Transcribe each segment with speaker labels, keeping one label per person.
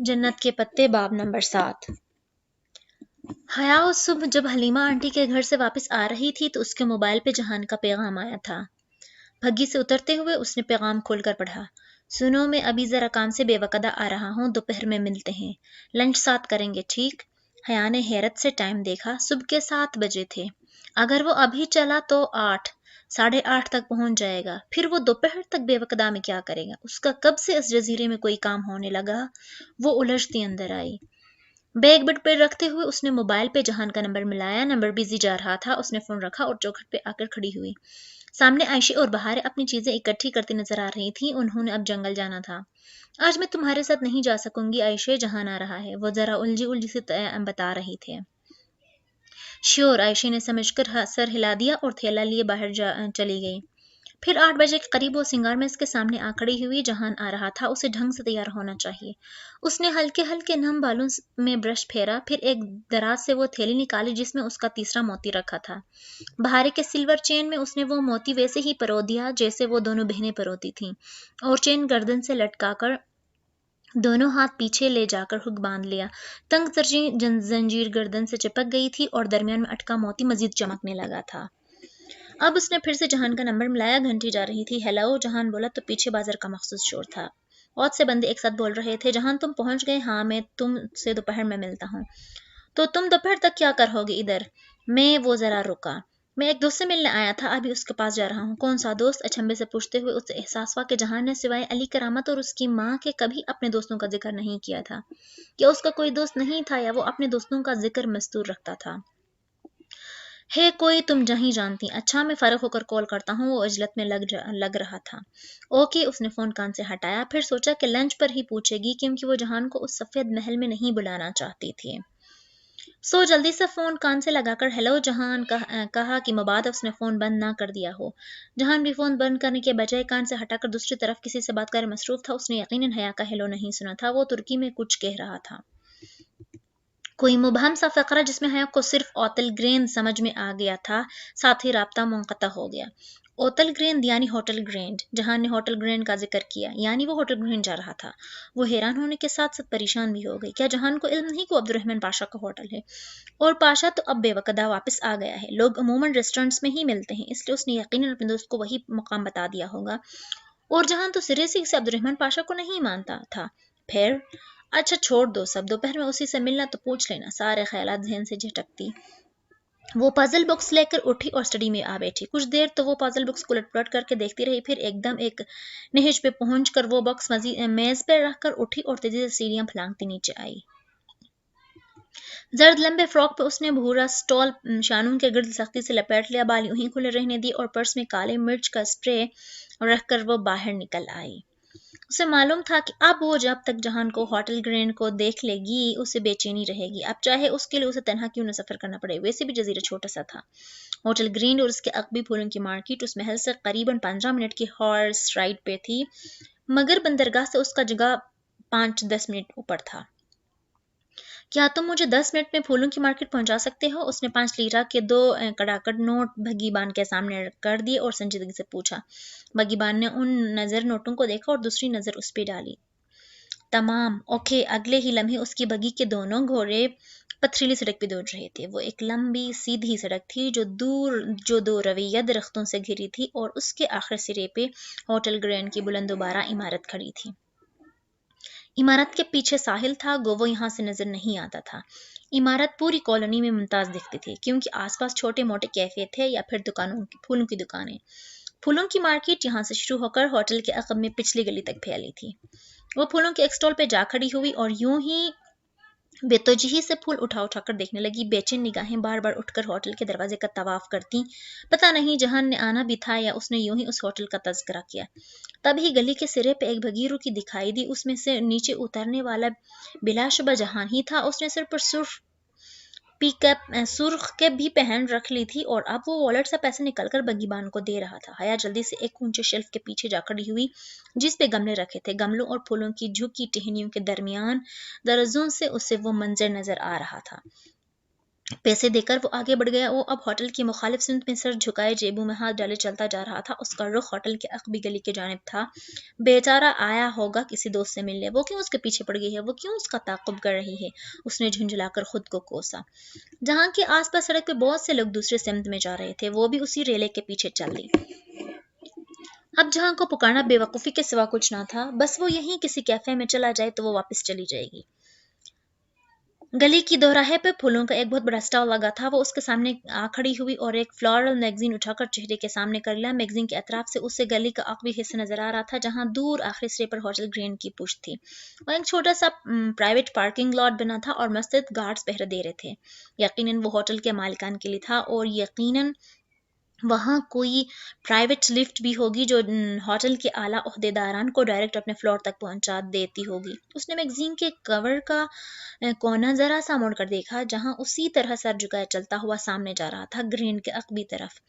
Speaker 1: जन्नत के पत्ते बाब नंबर 7। हया उस सुबह जब हलीमा आंटी के घर से वापस आ रही थी तो उसके मोबाइल पे जहान का पैगाम आया था। भग्गी से उतरते हुए उसने पैगाम खोलकर पढ़ा। सुनो, मैं अभी जरा काम से बेवकदा आ रहा हूँ, दोपहर में मिलते हैं, लंच साथ करेंगे, ठीक? हया ने हैरत से टाइम देखा। सुबह के 7 बजे थे। अगर वो अभी चला तो 8, 8:30 तक पहुंच जाएगा। फिर वो दोपहर तक बेवकदा में क्या करेगा? उसका कब से इस जजीरे में कोई काम होने लगा? वो उलझती अंदर आई। बैग बेड पर रखते हुए उसने मोबाइल पे जहान का नंबर मिलाया। नंबर बिजी जा रहा था। उसने फोन रखा और चौखट पे आकर खड़ी हुई। सामने आयशे और बहार अपनी चीजें इकट्ठी करती नजर आ रही थी। उन्होंने अब जंगल जाना था। आज मैं तुम्हारे साथ नहीं जा सकूंगी आयशे, जहान आ रहा है, वो जरा उलझी उलझी से बता रही थे। श्योर, आयशे ने समझकर सर हिला दिया और थैला लिए बाहर चली गई। फिर 8 बजे के करीब वो सिंगार में इसके सामने आ खड़ी हुई। जहान आ रहा था, उसे ढंग से तैयार होना चाहिए। उसने हल्के हल्के नम बालों में ब्रश फेरा। फिर एक दराज से वो थैली निकाली जिसमें उसका तीसरा मोती रखा था। बहारे के सिल्वर चेन में उसने वो मोती वैसे ही परो दिया जैसे वो दोनों बहनें परोती थीं, और चेन गर्दन से लटकाकर दोनों हाथ पीछे ले जाकर हुक बांध लिया। तंग जंजीर गर्दन से चिपक गई थी और दरमियान में अटका मोती मजीद चमकने लगा था। अब उसने फिर से जहान का नंबर मिलाया। घंटी जा रही थी। हेलो, जहान बोला तो पीछे बाजार का मखसूस शोर था। बहुत से बंदे एक साथ बोल रहे थे। जहान, तुम पहुंच गए? हाँ, मैं तुमसे दोपहर में मिलता हूँ। तो तुम दोपहर तक क्या करोगे इधर? मैं वो जरा रुका। मैं एक दोस्त से मिलने आया था, अभी उसके पास जा रहा हूँ। कौन सा दोस्त? अचंभे से पूछते हुए उसे एहसास हुआ कि जहान ने सिवाय अली करामत और उसकी माँ के कभी अपने दोस्तों का जिक्र नहीं किया था। क्या उसका कोई दोस्त नहीं था या वो अपने दोस्तों का जिक्र मस्तूर रखता था? है कोई तुम नहीं जानती? अच्छा, मैं फारिग होकर कॉल करता हूँ। वो अजलत में लग रहा था। ओके, उसने फोन कान से हटाया। फिर सोचा कि लंच पर ही पूछेगी, क्योंकि वो जहान को उस सफेद महल में नहीं बुलाना चाहती थी। जल्दी से फोन कान से लगाकर हेलो जहान कहा कि मबाद उसने फोन बंद ना कर दिया हो। जहान भी फोन बंद करने के बजाय कान से हटाकर दूसरी तरफ किसी से बात कर मसरूफ था। उसने यकीनन हया का हेलो नहीं सुना था। वो तुर्की में कुछ कह रहा था, कोई मुबहम सा फ़करा जिसमें हया को सिर्फ ओतल ग्रेन समझ में आ गया था। साथ ही राब्ता मुनक़ता हो गया। ओतल ग्रेन यानी होटल ग्रैंड। जहान ने होटल ग्रैंड का जिक्र किया, यानी वो होटल ग्रैंड जा रहा था। वो हैरान होने के साथ साथ परेशान भी हो गई। क्या जहान को इल्म नहीं कि अब्दुर्रहमान पाशा का होटल है? और पाशा तो अब बेवकदा वापस आ गया है। लोग अमूमन रेस्टोरेंट्स में ही मिलते हैं, इसलिए उसने यकीनन अपने दोस्त को वही मुकाम बता दिया होगा। और जहान तो सिरे से इसे अब्दुर्रहमान पाशा को नहीं मानता था। फिर अच्छा, छोड़ दो सब, दोपहर में उसी से मिलना तो पूछ लेना। सारे ख्यालात जहन से झटकती वो पजल बॉक्स लेकर उठी और स्टडी में आ बैठी। कुछ देर तो वो पजल बॉक्स को उलट करके देखती रही। फिर एकदम एक नहज पे पहुंचकर वो बॉक्स मेज पर रखकर उठी और तेजी से सीढ़ियां फलांगती नीचे आई। जर्द लंबे फ्रॉक पे उसने भूरा स्टॉल शानों के गिर्द सख्ती से लपेट लिया। बाल यूं ही खुले रहने दिए और पर्स में काले मिर्च का स्प्रे रखकर वो बाहर निकल आई। उसे मालूम था कि अब वो जब तक जहान को होटल ग्रैंड को देख लेगी उसे बेचैनी रहेगी। अब चाहे उसके लिए उसे तन्हा क्यों न सफर करना पड़े। वैसे भी जजीरा छोटा सा था। होटल ग्रैंड और उसके अकबी फूलों की मार्केट उस महल से करीबन 15 मिनट की हॉर्स राइड पे थी, मगर बंदरगाह से उसका जगह 5-10 मिनट ऊपर था। क्या तुम मुझे 10 मिनट में फूलों की मार्केट पहुंचा सकते हो? उसने 5 लीरा के 2 कड़ाकड़ नोट भगीबान के सामने कर दिए और संजीदगी से पूछा। भगीबान ने उन नजर नोटों को देखा और दूसरी नजर उस पर डाली। तमाम ओके। अगले ही लम्हे उसकी बगी के दोनों घोड़े पथरीली सड़क पे दौड़ रहे थे। वो एक लंबी सीधी सड़क थी जो दो रवैया दरख्तों से घिरी थी और उसके आखिर सिरे पे होटल ग्रैंड की बुलंदोबारा इमारत खड़ी थी। इमारत के पीछे साहिल था, गोवो यहाँ से नजर नहीं आता था। इमारत पूरी कॉलोनी में मुमताज दिखती थी, क्योंकि आसपास छोटे मोटे कैफे थे या फिर फूलों की दुकानें। फूलों की मार्केट यहाँ से शुरू होकर होटल के अकब में पिछली गली तक फैली थी। वो फूलों के एक स्टॉल पे जा खड़ी हुई और यूं ही बेतौजीही से फूल उठा कर देखने लगी। बेचैन निगाहें बार बार उठकर होटल के दरवाजे का तवाफ करती। पता नहीं जहान ने आना भी था या उसने यूं ही उस होटल का तज़किरा किया। तभी गली के सिरे पे एक भगीरू की दिखाई दी। उसमें से नीचे उतरने वाला बिलाशुबा जहान ही था। उसने सिर पर सुर्ख कैप भी पहन रख ली थी और अब वो वॉलेट से पैसे निकलकर बगीबान को दे रहा था। हया जल्दी से एक ऊंचे शेल्फ के पीछे जा खड़ी हुई जिस पे गमले रखे थे। गमलों और फूलों की झुकी टहनियों के दरमियान दरजों से उसे वो मंजर नजर आ रहा था। पैसे देकर वो आगे बढ़ गया। वो अब होटल की मुखालिफ सिमत में सर झुकाए जेबों में हाथ डाले चलता जा रहा था। उसका रुख होटल के अकबी गली की जानिब था। बेचारा आया होगा किसी दोस्त से मिलने, वो क्यों उसके पीछे पड़ गई है, वो क्यों उसका ताक़ुब कर रही है। उसने झुंझलाकर खुद को कोसा। जहां के आसपास सड़क पे बहुत से लोग दूसरे सिमत में जा रहे थे, वो भी उसी रेले के पीछे चल दी। अब जहां को पुकारना बेवकूफ़ी के सिवा कुछ ना था। बस वो यहीं किसी कैफे में चला जाए तो वो वापस चली जाएगी। गली की दोराहे पे फूलों का एक बहुत बड़ा स्टॉल लगा था। वो उसके सामने आ खड़ी हुई और एक फ्लोरल मैगजीन उठाकर चेहरे के सामने कर लिया। मैगजीन के अतराफ से उसे गली का आखिरी हिस्सा नजर आ रहा था, जहां दूर आखिरी सिरे पर होटल ग्रीन की पुश्त थी और एक छोटा सा प्राइवेट पार्किंग लॉट बना था और मस्जिद गार्ड्स पहरे दे रहे थे। यकीनन वो होटल के मालिकान के लिए था और यकीनन वहाँ कोई प्राइवेट लिफ्ट भी होगी जो होटल के आला ओहदेदारान को डायरेक्ट अपने फ्लोर तक पहुंचा देती होगी। उसने मैगजीन के कवर का कोना जरा सा मोड़ कर देखा, जहां उसी तरह सर झुकाए चलता हुआ सामने जा रहा था, ग्रीन के अकबी तरफ।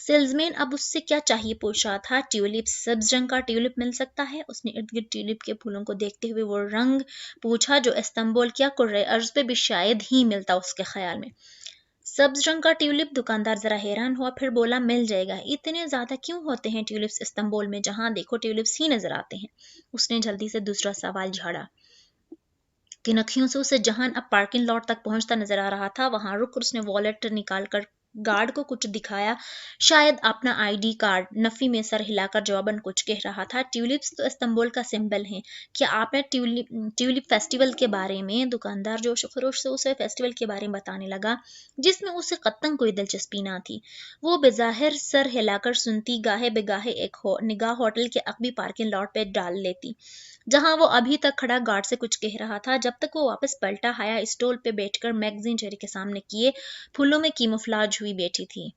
Speaker 1: सेल्समैन अब उससे क्या चाहिए पूछ रहा था। ट्यूलिप, सब्ज रंग का ट्यूलिप मिल सकता है? उसने इर्द गिर्द ट्यूलिप के फूलों को देखते हुए वो रंग पूछा जो इस्तांबुल क्या कुर्रे अर्ज पे भी शायद ही मिलता उसके ख्याल में। सब्ज रंग का ट्यूलिप? दुकानदार जरा हैरान हुआ, फिर बोला, मिल जाएगा। इतने ज्यादा क्यों होते हैं ट्यूलिप्स इस्तांबुल में? जहां देखो ट्यूलिप्स ही नजर आते हैं। उसने जल्दी से दूसरा सवाल झाड़ा। किन अखियों से उसे जहान अब पार्किंग लॉट तक पहुंचता नजर आ रहा था वहां रुक उसने वॉलेट निकालकर गार्ड को कुछ दिखाया, शायद अपना आईडी कार्ड। नफी में सर हिलाकर जवाबन कुछ कह रहा था। ट्यूलिप्स तो इस्तांबुल का सिंबल है। क्या आपने ट्यूलिप फेस्टिवल के बारे में? दुकानदार जोश खरोश से उसे फेस्टिवल के बारे में बताने लगा, जिसमें उसे कत्तन कोई दिलचस्पी ना थी। वो बेजाहिर सर हिलाकर सुनती, गाहे बेगाहे एक निगाह होटल के अकबी पार्किंग लॉट पे डाल लेती, जहां वो अभी तक खड़ा गार्ड से कुछ कह रहा था। जब तक वो वापस पलटा आया, स्टॉल पे बैठकर मैगजीन चेहरे के सामने किए फूलों में कीमोफ्लाज हुई बैठी थी।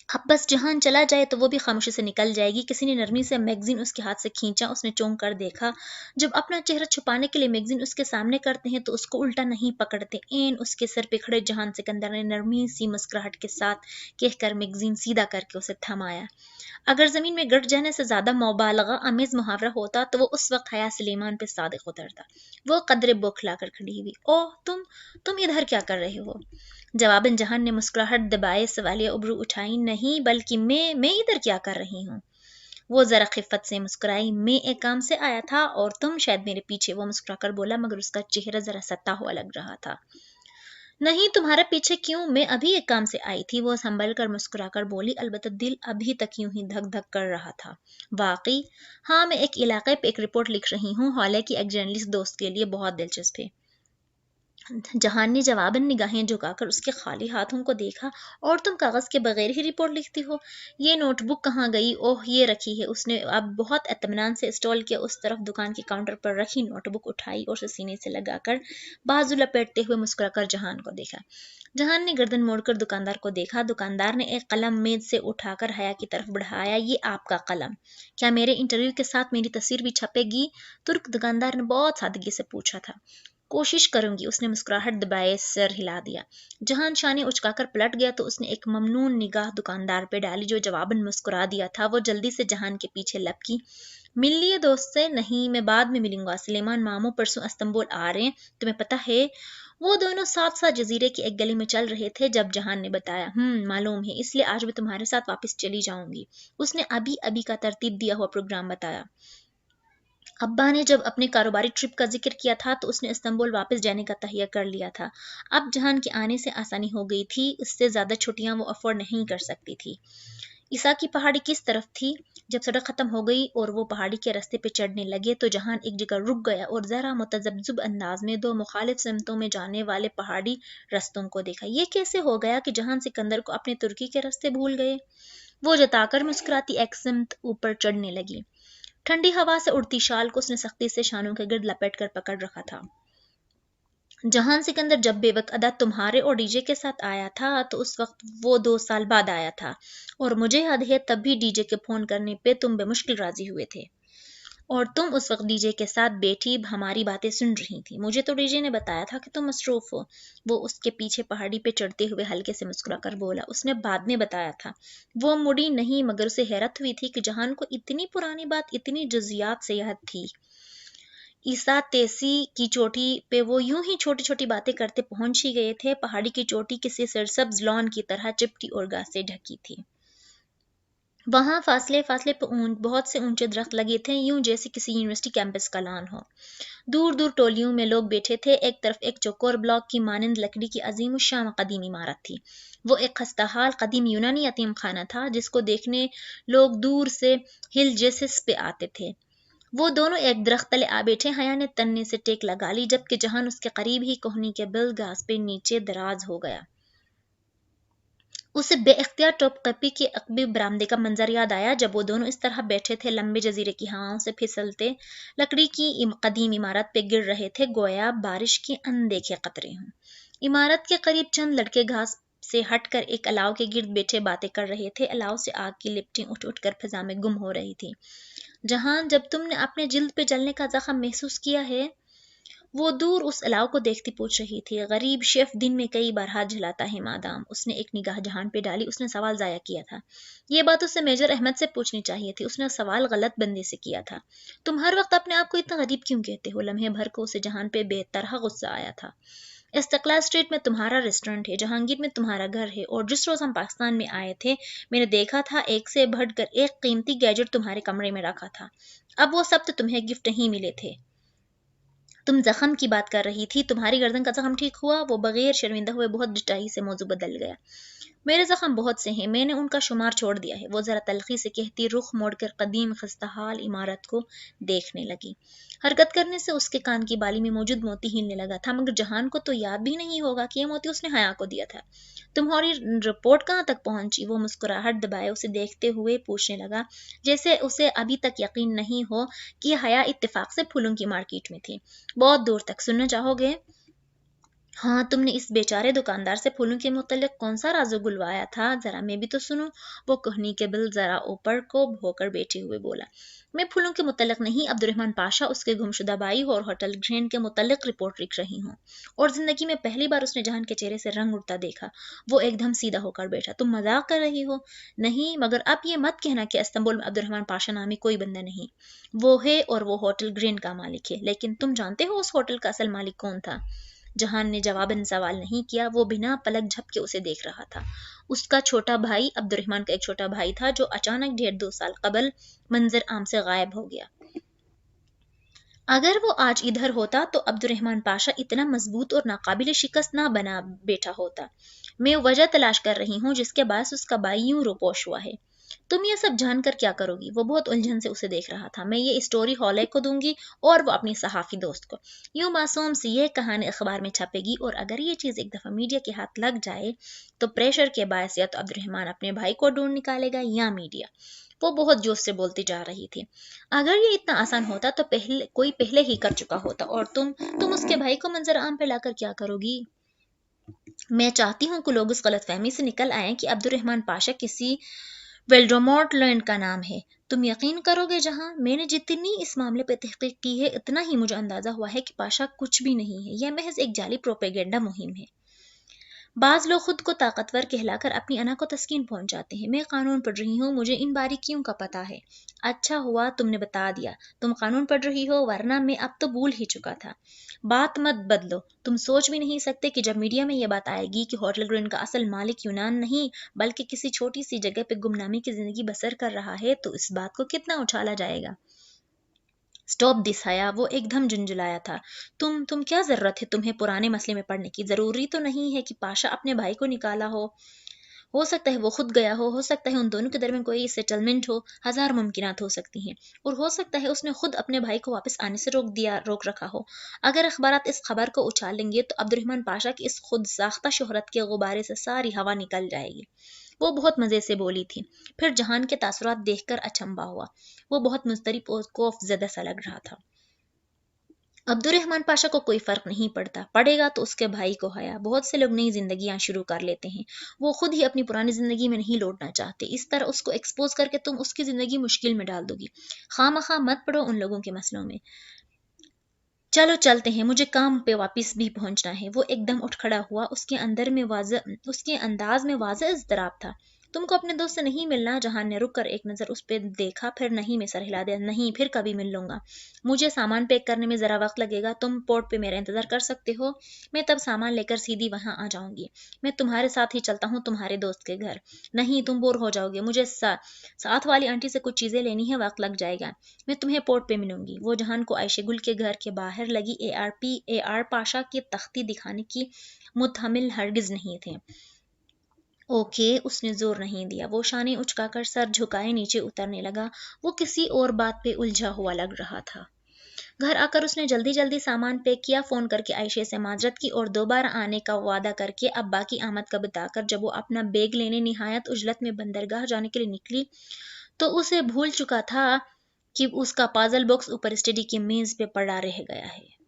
Speaker 1: अब बस जहान चला जाए तो वो भी खामोशी से निकल जाएगी। किसी ने नरमी से मैगजीन उसके हाथ से खींचा। उसने चौंक कर देखा। जब अपना चेहरा छुपाने के लिए मैगजीन उसके सामने करते हैं तो उसको उल्टा नहीं पकड़ते। एन उसके सर पे खड़े जहान सिकंदर ने नरमी सी मुस्कुराहट के साथ कहकर मैगजीन सीधा करके उसे थमाया। अगर ज़मीन में गड़ जाने से ज़्यादा मुबालगा आमेज़ मुहावरा होता तो वो उस वक्त हया सलीमान पे सादिक उतरता। वो कदरे बौखलाकर खड़ी हुई। ओह, तुम इधर क्या कर रहे हो? जवाबन जहान ने मुस्कुराहट दबाए सवालिया उबरू उठाई। नहीं, बल्कि मैं इधर क्या कर रही हूँ? वो जरा खिफत से मुस्कुराई। मैं एक काम से आया था और तुम शायद मेरे पीछे। वो मुस्कुराकर बोला, मगर उसका चेहरा जरा सता हुआ लग रहा था। नहीं, तुम्हारे पीछे क्यों? मैं अभी एक काम से आई थी। वो संभल कर मुस्कुराकर बोली, अलबत्ता दिल अभी तक यूं ही धक धक कर रहा था। वाकई? हाँ, मैं एक इलाके पे एक रिपोर्ट लिख रही हूँ, हालांकि एक जर्नलिस्ट दोस्त के लिए बहुत दिलचस्प है। जहान ने जवाबन निगाहें झुकाकर उसके खाली हाथों को देखा। और तुम कागज के बगैर ही रिपोर्ट लिखती हो? ये नोटबुक कहाँ गई? ओह, ये रखी है। उसने अब बहुत इत्मीनान से स्टॉल के उस तरफ दुकान के काउंटर पर रखी नोटबुक उठाई और उसे सीने से लगाकर बाजू लपेटते हुए मुस्कुराकर जहान को देखा। जहान ने गर्दन मोड़कर दुकानदार को देखा। दुकानदार ने एक कलम मेज से उठाकर हया की तरफ बढ़ाया। ये आपका कलम? क्या मेरे इंटरव्यू के साथ मेरी तस्वीर भी छपेगी? तुर्क दुकानदार ने बहुत सादगी से पूछा था। कोशिश करूंगी। उसने मुस्कुराहट दबाए सर हिला दिया। जहान शाने उचकाकर पलट गया तो उसने एक ममनून निगाह दुकानदार पे डाली, जो जवाबन मुस्कुरा दिया था। वो जल्दी से जहान के पीछे लपकी। मिल लिए दोस्त से? नहीं, मैं बाद में मिलूंगा। सुलेमान मामू परसों इस्तांबुल आ रहे हैं, तुम्हें पता है? वो दोनों साथ साथ जजीरे की एक गली में चल रहे थे जब जहान ने बताया। मालूम है, इसलिए आज मैं तुम्हारे साथ वापस चली जाऊंगी। उसने अभी अभी का तरतीब दिया हुआ प्रोग्राम बताया। अब्बा ने जब अपने कारोबारी ट्रिप का जिक्र किया था तो उसने इस्तांबुल वापस जाने का तहिया कर लिया था। अब जहान के आने से आसानी हो गई थी। इससे ज़्यादा छुट्टियां वो अफोर्ड नहीं कर सकती थी। ईसा की पहाड़ी किस तरफ थी? जब सड़क खत्म हो गई और वो पहाड़ी के रास्ते पे चढ़ने लगे तो जहान एक जगह रुक गया और ज़रा मुतज़ब्ज़िब अंदाज में दो मुखालिफ सिमतों में जाने वाले पहाड़ी रास्तों को देखा। ये कैसे हो गया कि जहान सिकंदर को अपने तुर्की के रास्ते भूल गए? वो जताकर मुस्कुराती एक सिमत ऊपर चढ़ने लगी। ठंडी हवा से उड़ती शाल को उसने सख्ती से शानों के गिर्द लपेट कर पकड़ रखा था। जहान सिकंदर जब बेवक अदा तुम्हारे और डीजे के साथ आया था तो उस वक्त वो 2 साल बाद आया था, और मुझे याद है तब भी डीजे के फोन करने पे तुम बेमुश्किल राजी हुए थे और तुम उस वक्त डीजे के साथ बैठी हमारी बातें सुन रही थी। मुझे तो डीजे ने बताया था कि तुम मसरूफ हो। वो उसके पीछे पहाड़ी पे चढ़ते हुए हल्के से मुस्कुराकर बोला। उसने बाद में बताया था। वो मुड़ी नहीं, मगर उसे हैरत हुई थी कि जहान को इतनी पुरानी बात इतनी जज्जियात से याद थी। ईसा तेसी की चोटी पे वो यूं ही छोटी छोटी बातें करते पहुंच ही गए थे। पहाड़ी की चोटी किसी सरसब्ज लॉन की तरह चिपटी और घास से ढकी थी। वहां फासले फासले पे बहुत से ऊंचे दरख्त लगे थे, यूं जैसे किसी यूनिवर्सिटी कैंपस का लॉन हो। दूर दूर टोलियों में लोग बैठे थे। एक तरफ एक चौकोर ब्लॉक की मानंद लकड़ी की अजीम शान कदीम इमारत थी। वो एक खस्ताहाल कदीम यूनानी यतीम खाना था जिसको देखने लोग दूर से हिल जेसिस पे आते थे। वो दोनों एक दरख्त तले आ बैठे। हया ने तन्ने से टेक लगा ली, जबकि जहान उसके करीब ही कोहनी के बिल घास पे नीचे दराज हो गया। उसे बेइख्तियार टोपकपी के अकबी बरामदे का मंजर याद आया, जब वो दोनों इस तरह बैठे थे, लंबे जजीरे की हवाओं से फिसलते लकड़ी की कदीम इमारत पे गिर रहे थे, गोया बारिश के अनदेखे कतरे हों। इमारत के करीब चंद लड़के घास से हटकर एक अलाव के गिर्द बैठे बातें कर रहे थे। अलाव से आग की लिपटें उठ उठकर फिजा में गुम हो रही थी। जहां, जब तुमने अपने जिल्द पे जलने का जख्म महसूस किया है? वो दूर उस अलाव को देखती पूछ रही थी। गरीब शेफ दिन में कई बार हाथ जलाता है मादाम। उसने एक निगाह जहान पे डाली। उसने सवाल जाया किया था। ये बात उसे मेजर अहमद से पूछनी चाहिए थी। उसने सवाल गलत बंदे से किया था। तुम हर वक्त अपने आप को इतना गरीब क्यों कहते हो? लम्हे भर को उसे जहान पे बेतरह गुस्सा आया था। इस्तकलाल स्ट्रीट में तुम्हारा रेस्टोरेंट है, जहांगीर में तुम्हारा घर है, और जिस रोज हम पाकिस्तान में आए थे मैंने देखा था एक से बढ़कर एक कीमती गैजेट तुम्हारे कमरे में रखा था। अब वो सब तो तुम्हें गिफ्ट नहीं मिले थे। तुम जख्म की बात कर रही थी। तुम्हारी गर्दन का जख्म ठीक हुआ? वो बगैर शर्मिंदा हुए बहुत डिटाई से मौजू बदल गया। मेरे जख्म बहुत से हैं, मैंने उनका शुमार छोड़ दिया है। वो जरा तलखी से कहती रुख मोड़कर कदीम खस्ताहाल इमारत को देखने लगी। हरकत करने से उसके कान की बाली में मौजूद मोती हिलने लगा था, मगर जहान को तो याद भी नहीं होगा कि यह मोती उसने हया को दिया था। तुम्हारी रिपोर्ट कहाँ तक पहुंची? वो मुस्कुराहट दबाए उसे देखते हुए पूछने लगा, जैसे उसे अभी तक यकीन नहीं हो कि हया इत्तेफाक से फूलों की मार्केट में थी। बहुत दूर तक। सुनना चाहोगे? हाँ, तुमने इस बेचारे दुकानदार से फूलों के मुतल्लिक कौन सा राज़ो गुलवाया था? जरा मैं भी तो सुनूं। वो कोहनी के बिल जरा ऊपर को होकर बैठे हुए बोला, मैं फूलों के मुतल्लिक नहीं, अब्दुर्रहमान पाशा उसके गुमशुदा भाई और होटल ग्रैंड के मुतल्लिक रिपोर्ट लिख रही हूँ। और जिंदगी में पहली बार उसने जहान के चेहरे से रंग उड़ता देखा। वो एकदम सीधा होकर बैठा। तुम मजाक कर रही हो? नहीं, मगर अब ये मत कहना कि इस्तांबुल में अब्दुर्रहमान पाशा नामी कोई बंदा नहीं। वो है, और वो होटल ग्रैंड का मालिक है। लेकिन तुम जानते हो उस होटल का असल मालिक कौन था? जहान ने जवाबन सवाल नहीं किया। वो बिना पलक झपके उसे देख रहा था। उसका छोटा भाई, अब्दुर्रहमान का एक छोटा भाई था, जो अचानक 1.5 साल कबल मंजर आम से गायब हो गया। अगर वो आज इधर होता तो अब्दुर्रहमान पाशा इतना मजबूत और नाकाबिल शिकस्त ना बना बैठा होता। मैं वजह तलाश कर रही हूँ जिसके बायस उसका भाई यूं रोपोश हुआ है। तुम ये सब जानकर क्या करोगी? वो बहुत उलझन से उसे देख रहा था। मैं ये स्टोरी हॉले को दूंगी और वो अपनी सहाफी दोस्त को। यूं मासूम सी ये कहानी अखबार में छपेगी, और अगर ये चीज़ एक दफ़ा मीडिया के हाथ लग जाए तो प्रेशर के बायस या तो अब्दुर्रहमान अपने भाई को ढूंढ निकालेगा या मीडिया। वो बहुत जोश से बोलती जा रही थी। अगर ये इतना आसान होता तो पहले ही कर चुका होता। और तुम उसके भाई को मंजर आम पे लाकर क्या करोगी? मैं चाहती हूँ कि लोग इस गलतफहमी से निकल आएं कि अब्दुर्रहमान पाशा किसी वेल्डोमोट लैंड का नाम है। तुम यकीन करोगे, जहां मैंने जितनी इस मामले पर तहकीक की है, इतना ही मुझे अंदाजा हुआ है कि पाशा कुछ भी नहीं है। यह महज एक जाली प्रोपेगेंडा मुहिम है। बाज लोग खुद को ताकतवर कहलाकर अपनी अना को तस्कीन पहुंचाते हैं। मैं कानून पढ़ रही हूँ, मुझे इन बारीकियों का पता है। अच्छा हुआ तुमने बता दिया। तुम कानून पढ़ रही हो, वरना मैं अब तो भूल ही चुका था। बात मत बदलो। तुम सोच भी नहीं सकते कि जब मीडिया में यह बात आएगी कि होटल ग्रीन का असल मालिक यूनान नहीं बल्कि किसी छोटी सी जगह पे गुमनामी की जिंदगी बसर कर रहा है, तो इस बात को कितना उछाला जाएगा। स्टॉप दिस हया। वो एकदम झुंझुलाया था। तुम क्या जरूरत है तुम्हें पुराने मसले में पड़ने की? जरूरी तो नहीं है कि पाशा अपने भाई को निकाला हो सकता है वो खुद गया हो सकता है उन दोनों के दरमियान कोई सेटलमेंट हो। हजार मुमकिनात हो सकती हैं। और हो सकता है उसने खुद अपने भाई को वापस आने से रोक रखा हो। अगर अखबारात इस खबर को उछालेंगे तो अब्दुर्रहमान पाशा की इस खुद साख्ता शोहरत के गुब्बारे से सारी हवा निकल जाएगी। वो बहुत मज़े से बोली थी। फिर जहान के तासुरात देखकर अचंभा हुआ। वो बहुत मुस्तरिब और खौफजदा सा लग रहा था। अब्दुर्रहमान पाशा को कोई फर्क नहीं पड़ता, पड़ेगा तो उसके भाई को हया। बहुत से लोग नई जिंदगियां शुरू कर लेते हैं। वो खुद ही अपनी पुरानी जिंदगी में नहीं लौटना चाहते। इस तरह उसको एक्सपोज करके तुम उसकी जिंदगी मुश्किल में डाल दोगी। खामखा मत पड़ो उन लोगों के मसलों में। चलो चलते हैं, मुझे काम पे वापस भी पहुंचना है। वो एकदम उठ खड़ा हुआ। उसके अंदाज में वाज़े इज़्तिराब था। تم کو اپنے دوست سے نہیں ملنا؟ جہان نے رک کر ایک نظر اس پہ دیکھا، پھر نہیں میں سر ہلا دیا۔ نہیں، پھر کبھی مل لوں گا، مجھے سامان پیک کرنے میں ذرا وقت لگے گا، تم پورٹ پہ میرا انتظار کر سکتے ہو، میں تب سامان لے کر سیدھی وہاں آ جاؤں گی۔ میں تمہارے ساتھ ہی چلتا ہوں تمہارے دوست کے گھر۔ نہیں، تم بور ہو جاؤ گے، مجھے ساتھ والی آنٹی سے کچھ چیزیں لینی ہے، وقت لگ جائے گا، میں تمہیں پورٹ پہ ملوں گی۔ وہ جہان کو عائشہ گل کے گھر کے باہر لگی اے آر پاشا کی تختی دکھانے کی متحمل ہرگز نہیں تھے۔ اوکے، اس نے زور نہیں دیا، وہ شانے اچکا کر سر جھکائے نیچے اترنے لگا۔ وہ کسی اور بات پہ الجھا ہوا لگ رہا تھا۔ گھر آ کر اس نے جلدی جلدی سامان پیک کیا، فون کر کے عائشہ سے معذرت کی اور دوبارہ آنے کا وعدہ کر کے ابا کی آمد کا بتا کر جب وہ اپنا بیگ لینے نہایت عجلت میں بندرگاہ جانے کے لیے نکلی تو اسے بھول چکا تھا کہ اس کا پازل باکس اوپر اسٹڈی کی میز پہ پڑا رہ گیا ہے۔